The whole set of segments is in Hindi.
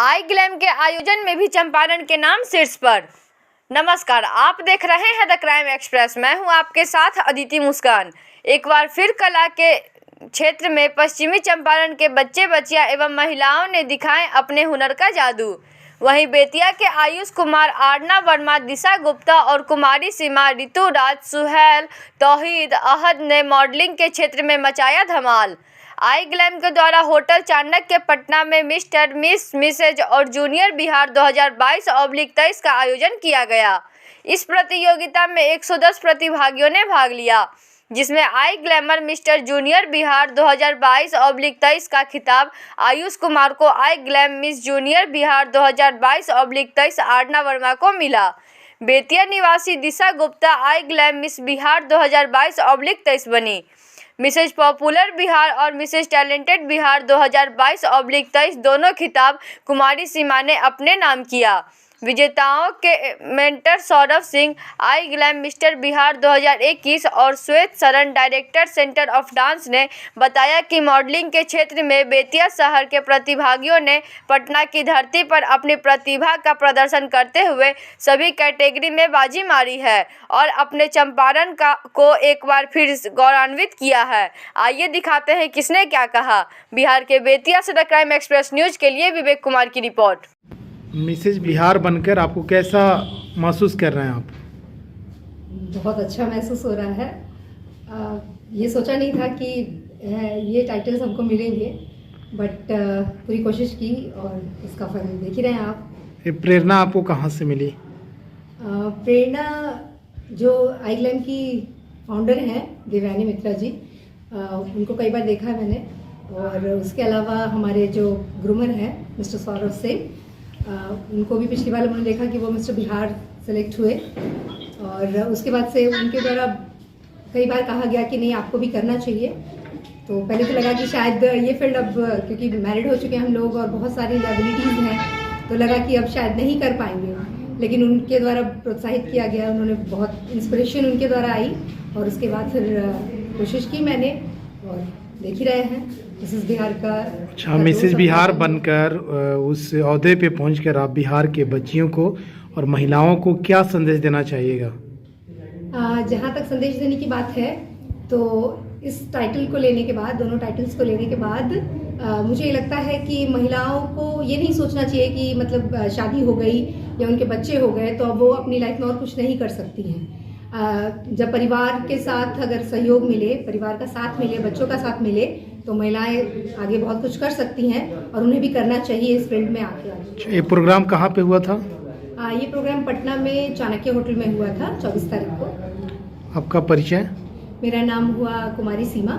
आई ग्लैम के आयोजन में भी चंपारण के नाम शीर्ष पर। नमस्कार, आप देख रहे हैं द क्राइम एक्सप्रेस। मैं हूं आपके साथ अदिति मुस्कान। एक बार फिर कला के क्षेत्र में पश्चिमी चंपारण के बच्चे बच्चियां एवं महिलाओं ने दिखाए अपने हुनर का जादू। वहीं बेतिया के आयुष कुमार, आरना वर्मा, दिशा गुप्ता और कुमारी सीमा, ऋतु राज, सुहेल, तौहीद, अहद ने मॉडलिंग के क्षेत्र में मचाया धमाल। आई ग्लैम के द्वारा होटल चाणक्य पटना में मिस्टर, मिस, मिसेज और जूनियर बिहार 2022-23 का आयोजन किया गया। इस प्रतियोगिता में 110 प्रतिभागियों ने भाग लिया, जिसमें I glamour mister junior Bihar 2022-23 का खिताब आयुष कुमार को, I glam miss junior Bihar 2022-23 Aarna Verma को मिला। बेतिया निवासी Disha Gupta I glam miss Bihar 2022-23 बनी। मिसेज पॉपुलर बिहार और मिसेज टैलेंटेड बिहार 2022-23 दोनों खिताब कुमारी सीमा ने अपने नाम किया। विजेताओं के मेंटर सौरभ सिंह, आई ग्लैम मिस्टर बिहार 2021 और श्वेत शरण, डायरेक्टर सेंटर ऑफ डांस, ने बताया कि मॉडलिंग के क्षेत्र में बेतिया शहर के प्रतिभागियों ने पटना की धरती पर अपनी प्रतिभा का प्रदर्शन करते हुए सभी कैटेगरी में बाजी मारी है और अपने चंपारण को एक बार फिर गौरवान्वित किया है। आइए दिखाते हैं किसने क्या कहा। बिहार के बेतिया से द क्राइम एक्सप्रेस न्यूज के लिए विवेक कुमार की रिपोर्ट। मिसेज बिहार बनकर आपको कैसा महसूस कर रहे हैं आप? बहुत अच्छा महसूस हो रहा है। ये सोचा नहीं था कि ये टाइटल्स हमको मिलेंगे, बट पूरी कोशिश की और इसका फल देख ही रहे हैं आप। ये प्रेरणा आपको कहाँ से मिली? प्रेरणा जो आई ग्लैम की फाउंडर हैं देवयानी मित्रा जी, उनको कई बार देखा है मैंने, और उसके अलावा हमारे जो ग्रूमर हैं मिस्टर सौरभ सिंह, उनको भी पिछली बार उन्होंने देखा कि वो मिस्टर बिहार सेलेक्ट हुए, और उसके बाद से उनके द्वारा कई बार कहा गया कि नहीं आपको भी करना चाहिए। तो पहले तो लगा कि शायद ये फील्ड अब, क्योंकि मैरिड हो चुके हैं हम लोग और बहुत सारी लायबिलिटीज़ हैं, तो लगा कि अब शायद नहीं कर पाएंगे, लेकिन उनके द्वारा प्रोत्साहित किया गया। उन्होंने बहुत इंस्पिरेशन उनके द्वारा आई और उसके बाद फिर कोशिश की मैंने, और देख ही रहे हैं मिसेस बिहार का। अच्छा, मिसेज बिहार बनकर उस ओहदे पे पहुंचकर आप बिहार के बच्चियों को और महिलाओं को क्या संदेश देना चाहिएगा? जहाँ तक संदेश देने की बात है, तो इस टाइटल को लेने के बाद, दोनों टाइटल्स को लेने के बाद, मुझे ये लगता है कि महिलाओं को ये नहीं सोचना चाहिए कि मतलब शादी हो गई या उनके बच्चे हो गए तो अब वो अपनी लाइफ में और कुछ नहीं कर सकती हैं। जब परिवार के साथ अगर सहयोग मिले, परिवार का साथ मिले, बच्चों का साथ मिले, तो महिलाएं आगे बहुत कुछ कर सकती हैं और उन्हें भी करना चाहिए इस फील्ड में आके। ये प्रोग्राम कहाँ पे हुआ था? ये प्रोग्राम पटना में चाणक्य होटल में हुआ था 24 तारीख को। आपका परिचय? मेरा नाम हुआ कुमारी सीमा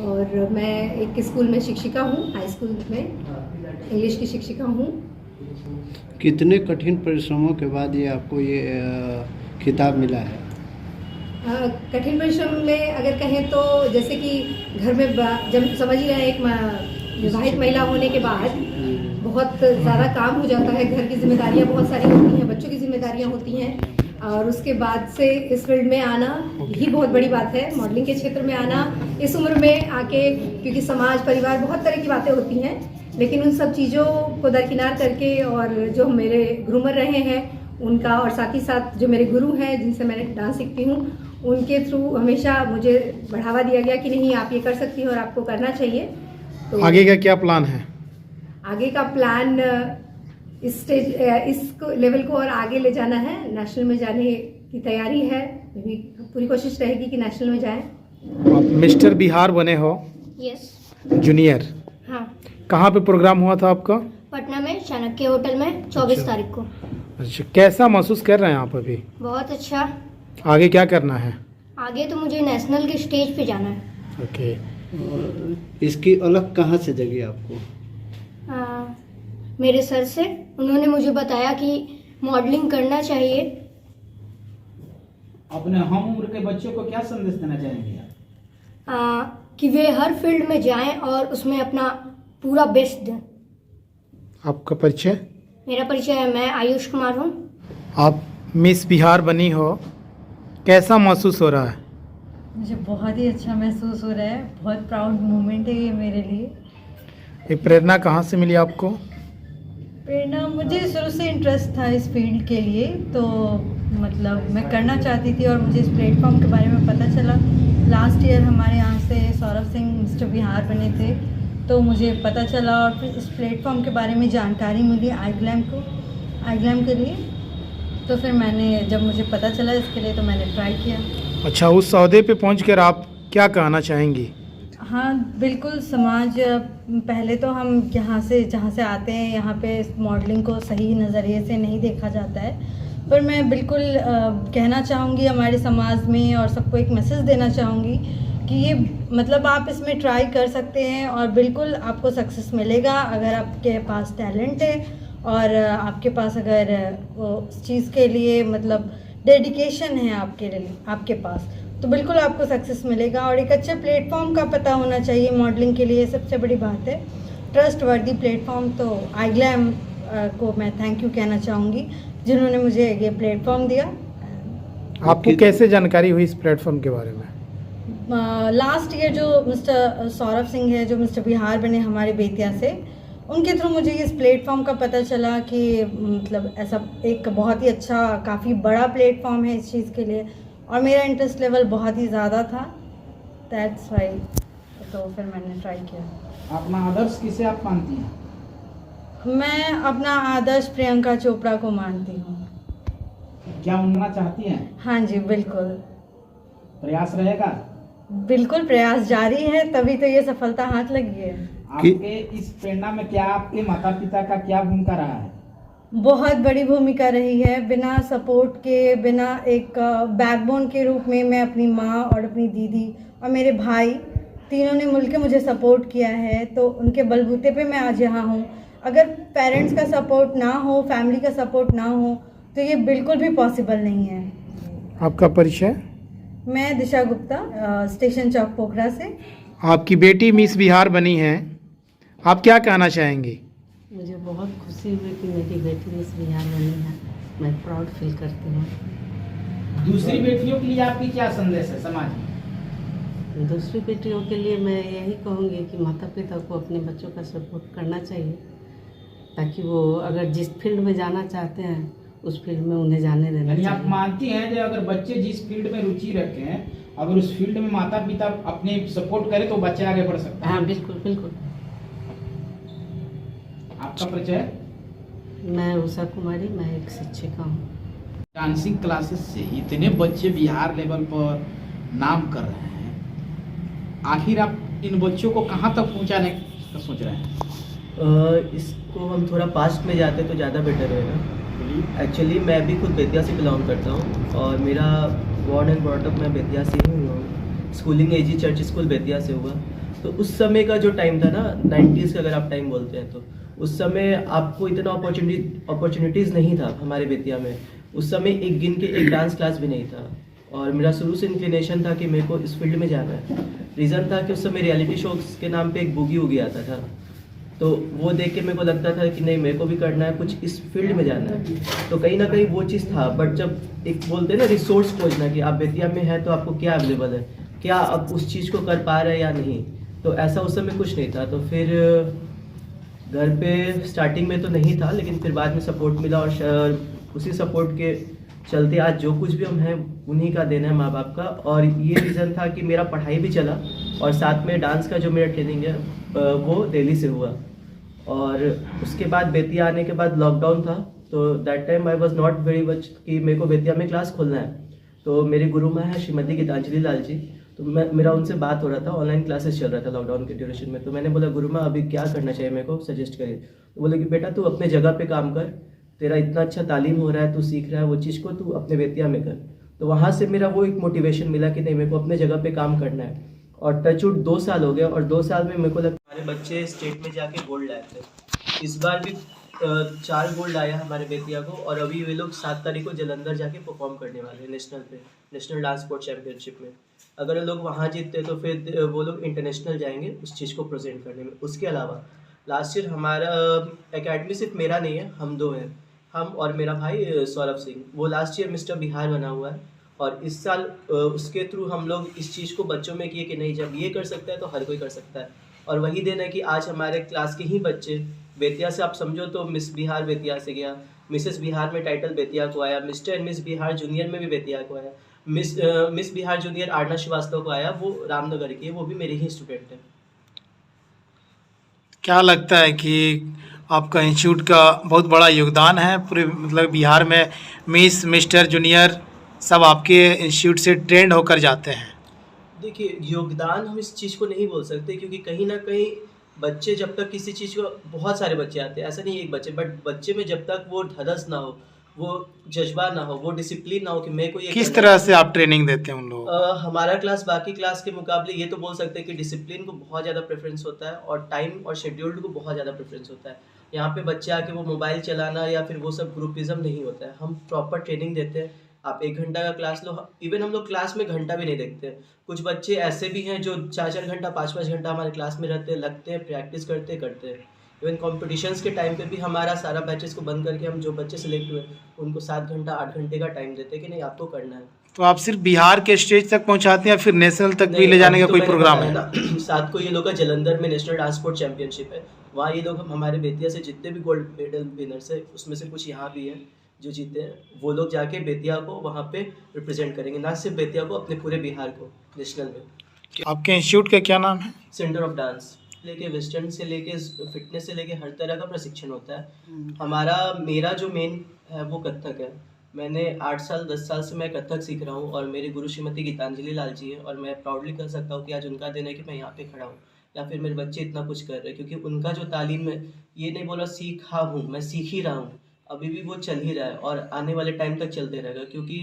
और मैं एक स्कूल में शिक्षिका हूँ, हाई स्कूल में इंग्लिश की शिक्षिका हूँ। कितने कठिन परिश्रमों के बाद ये आपको ये खिताब मिला है? कठिन परिश्रम में अगर कहें तो जैसे कि घर में जब समझ ही रहे हैं, एक विवाहित महिला होने के बाद बहुत ज़्यादा काम हो जाता है, घर की जिम्मेदारियां बहुत सारी होती हैं, बच्चों की जिम्मेदारियां होती हैं, और उसके बाद से इस फील्ड में आना ही बहुत बड़ी बात है। मॉडलिंग के क्षेत्र में आना इस उम्र में आके, क्योंकि समाज, परिवार, बहुत तरह की बातें होती हैं, लेकिन उन सब चीज़ों को दरकिनार करके, और जो मेरे ग्रूमर रहे हैं उनका, और साथ ही साथ जो मेरे गुरु हैं जिनसे मैंने डांस सीखती हूँ, उनके थ्रू हमेशा मुझे बढ़ावा दिया गया कि नहीं आप ये कर सकती हैं और आपको करना चाहिए। तो आगे का क्या प्लान है? आगे का प्लान इस लेवल को और आगे ले जाना है, नेशनल में जाने की तैयारी है। पूरी कोशिश रहेगी कि नेशनल में जाएं। आप मिस्टर बिहार बने हो? यस। जूनियर? हाँ। कहाँ पे प्रोग्राम हुआ था आपका? पटना में चाणक्य होटल में 24 तारीख को। अच्छा, कैसा महसूस कर रहे हैं आप अभी? बहुत अच्छा। आगे क्या करना है? आगे तो मुझे नेशनल के स्टेज पे जाना है। ओके। इसकी अलग कहाँ से जगी आपको? मेरे सर से, उन्होंने मुझे बताया कि मॉडलिंग करना चाहिए। अपने हम उम्र के बच्चों को क्या संदेश देना चाहेंगे? कि वे हर फील्ड में जाएं और उसमें अपना पूरा बेस्ट दें। आपका परिचय? मेरा परिचय है, मैं आयुष कुमार हूँ। आप मिस बिहार बनी हो, कैसा महसूस हो रहा है? मुझे बहुत ही अच्छा महसूस हो रहा है, बहुत प्राउड मोमेंट है ये मेरे लिए। ये प्रेरणा कहाँ से मिली आपको? प्रेरणा, मुझे शुरू से इंटरेस्ट था इस फील्ड के लिए, तो मतलब मैं करना चाहती थी और मुझे इस प्लेटफॉर्म के बारे में पता चला। लास्ट ईयर हमारे यहाँ से सौरभ सिंह मिस्टर बिहार बने थे, तो मुझे पता चला और फिर इस प्लेटफॉर्म के बारे में जानकारी मिली आईग्लैम के लिए। तो फिर मैंने, जब मुझे पता चला इसके लिए, तो मैंने ट्राई किया। अच्छा, उस ओहदे पे पहुंचकर आप क्या कहना चाहेंगी? हाँ बिल्कुल, समाज, पहले तो हम यहाँ से जहाँ से आते हैं यहाँ पे मॉडलिंग को सही नज़रिए से नहीं देखा जाता है, पर मैं बिल्कुल कहना चाहूँगी हमारे समाज में और सबको एक मैसेज देना चाहूँगी कि ये मतलब आप इसमें ट्राई कर सकते हैं और बिल्कुल आपको सक्सेस मिलेगा अगर आपके पास टैलेंट है और आपके पास अगर उस चीज़ के लिए मतलब डेडिकेशन है आपके पास, तो बिल्कुल आपको सक्सेस मिलेगा। और एक अच्छे प्लेटफॉर्म का पता होना चाहिए मॉडलिंग के लिए, सबसे बड़ी बात है ट्रस्ट वर्दी प्लेटफॉर्म। तो आईग्लैम को मैं थैंक यू कहना चाहूँगी जिन्होंने मुझे ये प्लेटफॉर्म दिया। आपको कैसे जानकारी हुई इस प्लेटफॉर्म के बारे में? लास्ट ईयर जो मिस्टर सौरभ सिंह है, जो मिस्टर बिहार बने हमारे बेतिया से, उनके थ्रू मुझे इस प्लेटफॉर्म का पता चला कि मतलब ऐसा एक बहुत ही अच्छा, काफ़ी बड़ा प्लेटफॉर्म है इस चीज़ के लिए, और मेरा इंटरेस्ट लेवल बहुत ही ज़्यादा था, दैट्स वाई। तो फिर मैंने ट्राई किया। अपना आदर्श किसे आप मानती हैं? मैं अपना आदर्श प्रियंका चोपड़ा को मानती हूँ। क्या उनना चाहती हैं? हाँ जी बिल्कुल, प्रयास रहेगा? बिल्कुल प्रयास जारी है, तभी तो ये सफलता हाथ लगी है। आपके इस प्रेरणा में क्या आपके माता पिता का क्या भूमिका रहा है? बहुत बड़ी भूमिका रही है। बिना सपोर्ट के, बिना एक बैकबोन के रूप में, मैं अपनी माँ और अपनी दीदी और मेरे भाई तीनों ने मिलकर मुझे सपोर्ट किया है, तो उनके बलबूते पे मैं आज यहाँ हूँ। अगर पेरेंट्स का सपोर्ट ना हो, फैमिली का सपोर्ट ना हो, तो ये बिल्कुल भी पॉसिबल नहीं है। आपका परिचय? मैं दिशा गुप्ता, स्टेशन चौक पोखरा से। आपकी बेटी मिस बिहार बनी है, आप क्या कहना चाहेंगी? मुझे बहुत खुशी हुई कि मेरी बेटी मिस बिहार बनी है, मैं प्राउड फील करती हूँ। दूसरी बेटियों के लिए आपकी क्या संदेश है समाज में? दूसरी बेटियों के लिए मैं यही कहूँगी कि माता पिता को अपने बच्चों का सपोर्ट करना चाहिए, ताकि वो अगर जिस फील्ड में जाना चाहते हैं उस फील्ड में उन्हें जाने देना यानी आप चाहिए। मानती हैं कि अगर बच्चे जिस फील्ड में रुचि रखे हैं, अगर उस फील्ड में माता पिता अपने सपोर्ट करें तो बच्चे आगे बढ़ सकते हैं? हाँ बिल्कुल बिल्कुल। आपका परिचय? मैं उषा कुमारी, मैं एक शिक्षिका हूँ। डांसिंग क्लासेस से इतने बच्चे बिहार लेवल पर नाम कर रहे हैं, आखिर आप इन बच्चों को कहाँ तक पहुँचाने का सोच रहे हैं? इसको हम थोड़ा पास्ट में जाते तो ज़्यादा बेटर रहेगा। एक्चुअली मैं भी खुद बेतिया से बिलोंग करता हूँ और मेरा बॉर्न एंड ब्रॉटअप मैं बेतिया से ही हुआ हूँ। Schooling AG church school Bettiah से हुआ। तो उस समय का जो टाइम था ना, 90s का अगर आप टाइम बोलते हैं, तो उस समय आपको इतना अपॉर्चुनिटीज़ नहीं था हमारे बेतिया में। उस समय एक गिन के एक डांस क्लास भी नहीं था, और मेरा शुरू से इंक्लिनेशन था कि मेरे को इस फील्ड में जाना है। रीज़न था कि उस समय रियलिटी शोज़ के नाम पे एक बूगी वूगी आता था, तो वो देख के मेरे को लगता था कि नहीं, मेरे को भी करना है, कुछ इस फील्ड में जाना है। तो कहीं ना कहीं वो चीज़ था। बट जब एक बोलते हैं ना रिसोर्स खोजना, कि आप बेतिया में हैं तो आपको क्या अवेलेबल है, क्या आप उस चीज़ को कर पा रहे हैं या नहीं, तो ऐसा उस समय कुछ नहीं था। तो फिर घर पे स्टार्टिंग में तो नहीं था, लेकिन फिर बाद में सपोर्ट मिला, और उसी सपोर्ट के चलते आज जो कुछ भी हम हैं उन्हीं का देना है, माँ बाप का। और ये रीज़न था कि मेरा पढ़ाई भी चला, और साथ में डांस का जो मेरा ट्रेनिंग है वो दिल्ली से हुआ। और उसके बाद बेतिया आने के बाद लॉकडाउन था, तो that time I was not very much कि मेरे को बेतिया में क्लास खोलना है। तो मेरी गुरु माँ है श्रीमती गीतांजलि लाल जी, तो मेरा उनसे बात हो रहा था, ऑनलाइन क्लासेस चल रहा था लॉकडाउन के ड्यूरेशन में। तो मैंने बोला, गुरु माँ अभी क्या करना चाहिए, मेरे को सजेस्ट करिए। तो बोले कि बेटा तू अपने जगह पे काम कर, तेरा इतना अच्छा तालीम हो रहा है, तू सीख रहा है, वो चीज़ को तू अपने बेतिया में कर। तो वहाँ से मेरा वो एक मोटिवेशन मिला कि नहीं, मेरे को अपने जगह पे काम करना है। और टचवुड 2 साल हो गया, और 2 साल में मेरे को लगा हमारे बच्चे स्टेट में जाके गोल्ड लाए थे। इस बार भी 4 गोल्ड आया हमारे बेतिया को, और अभी वे लोग 7 तारीख को जलंधर जाके परफॉर्म करने वाले हैं नेशनल डांस स्पोर्ट चैम्पियनशिप में। अगर लोग वहाँ जीतते तो फिर वो लोग इंटरनेशनल जाएंगे उस चीज़ को प्रेजेंट करने में। उसके अलावा लास्ट ईयर हमारा एकेडमी सिर्फ मेरा नहीं है, हम 2 हैं, हम और मेरा भाई सौरभ सिंह। वो लास्ट ईयर मिस्टर बिहार बना हुआ है, और इस साल उसके थ्रू हम लोग इस चीज़ को बच्चों में किए कि नहीं, जब ये कर सकता है तो हर कोई कर सकता है। और वही दिन है कि आज हमारे क्लास के ही बच्चे बेतिया से, आप समझो तो मिस बिहार बेतिया से गया, मिसेस बिहार में टाइटल बेतिया को आया, mister and miss Bihar junior में भी बेतिया को आया, मिस बिहार जूनियर आरना श्रीवास्तव को आया, वो रामनगर की है, वो भी मेरे ही स्टूडेंट है। क्या लगता है कि आपका इंस्टीट्यूट का बहुत बड़ा योगदान है पूरे मतलब बिहार में? मिस मिस्टर जूनियर सब आपके इंस्टीट्यूट से ट्रेंड होकर जाते हैं। देखिए, योगदान हम इस चीज़ को नहीं बोल सकते, क्योंकि कहीं ना कहीं बच्चे जब तक किसी चीज़ को, बहुत सारे बच्चे आते हैं, ऐसा नहीं एक बच्चे, बट बच्चे में जब तक वो धड़स ना हो, वो जज्बा ना हो, वो डिसिप्लिन ना हो कि मेरे को ये किस तरह से आप ट्रेनिंग देते हैं उन लोगों को? हमारा क्लास बाकी क्लास के मुकाबले ये तो बोल सकते हैं कि डिसिप्लिन को बहुत ज़्यादा प्रेफरेंस होता है और टाइम और शेड्यूल्ड को बहुत ज़्यादा प्रेफरेंस होता है। यहाँ पे बच्चे आके वो मोबाइल चलाना या फिर वो सब ग्रुपिज्म नहीं होता है। हम प्रॉपर ट्रेनिंग देते हैं। आप 1 घंटा का क्लास लो, इवन हम लोग क्लास में घंटा भी नहीं देखते हैं। कुछ बच्चे ऐसे भी हैं जो 4-4 घंटा 5-5 घंटा हमारे क्लास में रहते हैं, लगते हैं, प्रैक्टिस करते हैं। इवन कॉम्पिटिशन्स के टाइम पे भी हमारा सारा बैचेस को बंद करके हम जो बच्चे सेलेक्ट हुए उनको 7 घंटा 8 घंटे का टाइम देते हैं कि नहीं आपको करना है। तो आप सिर्फ बिहार के स्टेज तक पहुंचाते हैं या फिर नेशनल तक भी ले जाने का कोई प्रोग्राम है? साथ को ये लोग का जलंधर में नेशनल डांस स्पोर्ट चैंपियनशिप है, वहाँ ये लोग हमारे बेतिया से जितने भी गोल्ड मेडल विनर्स है उसमें से कुछ यहाँ भी हैं जो जीते हैं, वो लोग जाके बेतिया को वहाँ पे रिप्रेजेंट करेंगे, ना सिर्फ बेतिया को, अपने पूरे बिहार को नेशनल में। आपके इंस्टीट्यूट का क्या नाम है? Centre of dance. लेके वेस्टर्न से लेके फिटनेस से लेके हर तरह का प्रशिक्षण होता है। मेरा जो मेन है वो कथक है। मैंने 8 साल 10 साल से मैं कथक सीख रहा हूँ और मेरे गुरु श्रीमती गीतांजलि लाल जी है, और मैं प्राउडली कर सकता हूँ कि आज उनका दिन है कि मैं यहाँ पे खड़ा हूँ या फिर मेरे बच्चे इतना कुछ कर रहे हैं, क्योंकि उनका जो तालीम है, ये नहीं बोला सीखा हूँ, मैं सीख ही रहा हूँ, अभी भी वो चल ही रहा है और आने वाले टाइम तक चलते रहेगा, क्योंकि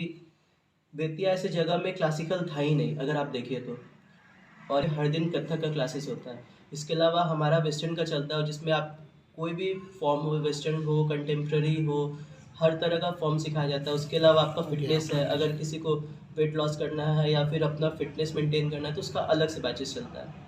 बेतिया ऐसे जगह में क्लासिकल था ही नहीं अगर आप देखिए तो, और हर दिन कथक का क्लासेस होता है। इसके अलावा हमारा वेस्टर्न का चलता है, जिसमें आप कोई भी फॉर्म हो, वेस्टर्न हो, कंटेम्प्रेरी हो, हर तरह का फॉर्म सिखाया जाता है। उसके अलावा आपका फिटनेस है, अगर किसी को वेट लॉस करना है या फिर अपना फिटनेस मेंटेन करना है तो उसका अलग से बैचेस चलता है।